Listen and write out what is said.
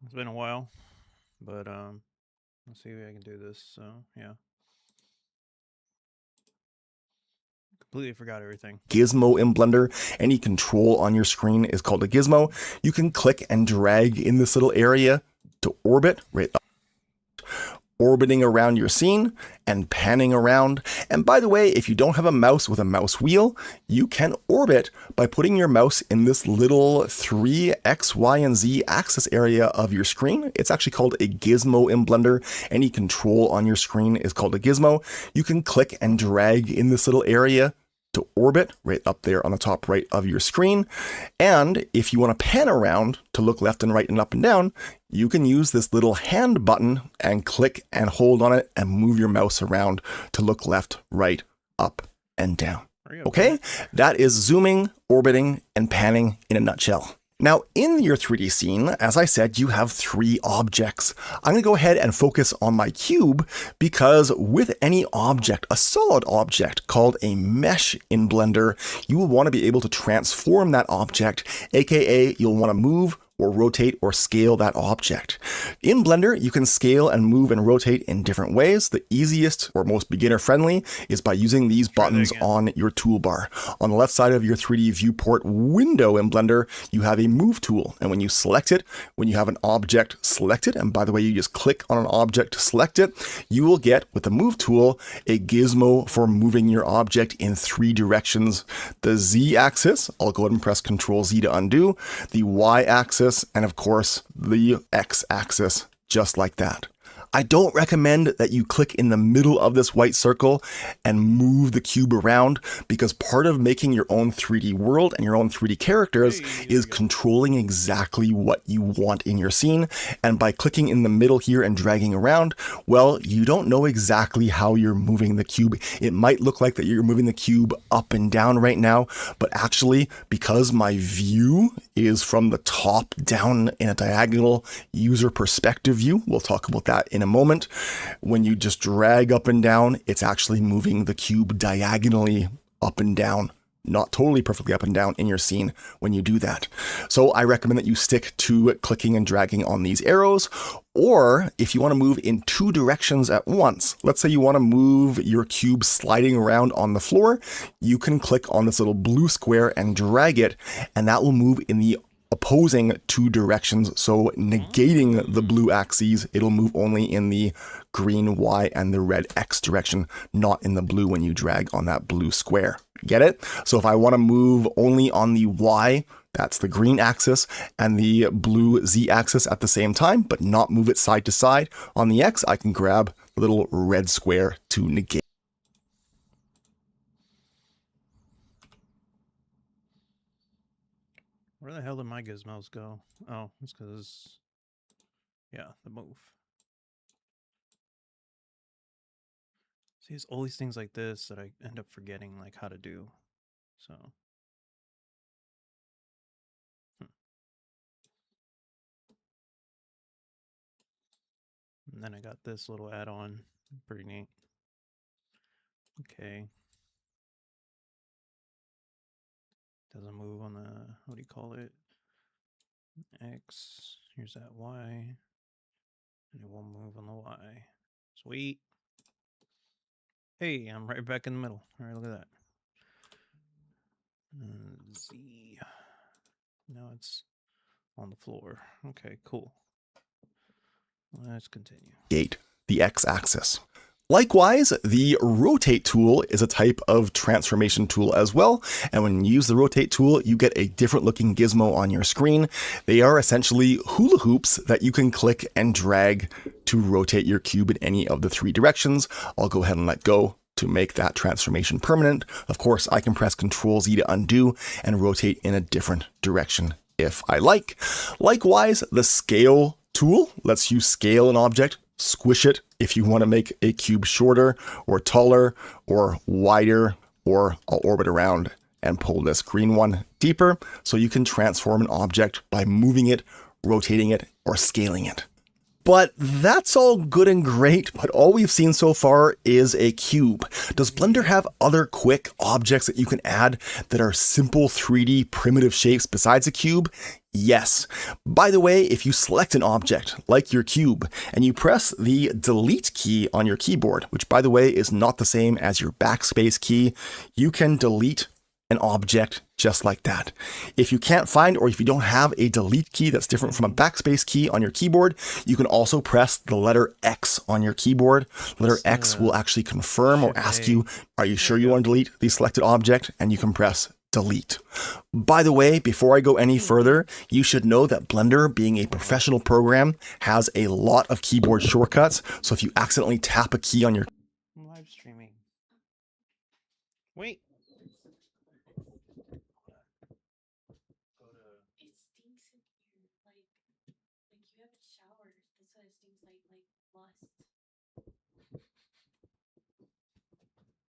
It's been a while, but let's see if I can do this. So yeah, completely forgot everything. Gizmo in Blender. Any control on your screen is called a gizmo. You can click and drag in this little area to orbit right up, orbiting around your scene and panning around. And by the way, if you don't have a mouse with a mouse wheel, you can orbit by putting your mouse in this little 3 X, Y, and Z axis area of your screen. It's actually called a gizmo in Blender. Any control on your screen is called a gizmo. You can click and drag in this little area to orbit right up there on the top right of your screen. And if you want to pan around to look left and right and up and down, you can use this little hand button and click and hold on it and move your mouse around to look left, right, up, and down. Okay, that is zooming, orbiting, and panning in a nutshell. Now, in your 3D scene, as I said, you have 3 objects. I'm going to go ahead and focus on my cube because with any object, a solid object called a mesh in Blender, you will want to be able to transform that object, aka you'll want to move or rotate or scale that object. In Blender, you can scale and move and rotate in different ways. The easiest or most beginner friendly is by using these buttons on your toolbar. On the left side of your 3D viewport window in Blender, you have a move tool. And when you select it, when you have an object selected, and by the way, you just click on an object to select it, you will get with the move tool a gizmo for moving your object in 3 directions. The Z axis, I'll go ahead and press Ctrl Z to undo, the Y axis, and of course the X axis, just like that. I don't recommend that you click in the middle of this white circle and move the cube around because part of making your own 3D world and your own 3D characters is controlling exactly what you want in your scene. And by clicking in the middle here and dragging around, well, you don't know exactly how you're moving the cube. It might look like that you're moving the cube up and down right now, but actually, because my view is from the top down in a diagonal user perspective view, we'll talk about that in a moment. When you just drag up and down, it's actually moving the cube diagonally up and down, not totally perfectly up and down in your scene when you do that. So I recommend that you stick to clicking and dragging on these arrows. Or if you want to move in 2 directions at once, let's say you want to move your cube sliding around on the floor, you can click on this little blue square and drag it, and that will move in the opposing 2 directions. So negating the blue axes, it'll move only in the green Y and the red X direction, not in the blue when you drag on that blue square. Get it? So if I want to move only on the Y, that's the green axis, and the blue Z axis at the same time, but not move it side to side. On the X, I can grab the little red square to negate. Where the hell did my gizmos go? Oh, it's because, yeah, the move. See, it's all these things like this that I end up forgetting, like, how to do. So. And then I got this little add-on. Pretty neat. Okay. Doesn't move on the, what do you call it? X. Here's that Y. And it won't move on the Y. Sweet. Hey, I'm right back in the middle. All right, look at that. Z. Now it's on the floor. Okay, cool. Let's continue. Gate, the X axis. Likewise, the rotate tool is a type of transformation tool as well. And when you use the rotate tool, you get a different looking gizmo on your screen. They are essentially hula hoops that you can click and drag to rotate your cube in any of the 3 directions. I'll go ahead and let go to make that transformation permanent. Of course, I can press Ctrl Z to undo and rotate in a different direction if I like. Likewise, the scale tool lets you scale an object, squish it if you want to make a cube shorter or taller or wider, or I'll orbit around and pull this green one deeper so you can transform an object by moving it, rotating it, or scaling it. But that's all good and great, but all we've seen so far is a cube. Does Blender have other quick objects that you can add that are simple 3D primitive shapes besides a cube? Yes. By the way, if you select an object, like your cube, and you press the delete key on your keyboard, which by the way is not the same as your backspace key, you can delete an object just like that. If you can't find, or if you don't have a delete key that's different from a backspace key on your keyboard, you can also press the letter X on your keyboard. Letter X will actually confirm or ask you, are you sure you want to delete the selected object? And you can press delete. By the way, before I go any further, you should know that Blender, being a professional program, has a lot of keyboard shortcuts. So if you accidentally tap a key on your I'm live streaming. Wait. It stinks in here. Like you haven't showered. That's why it stinks like must.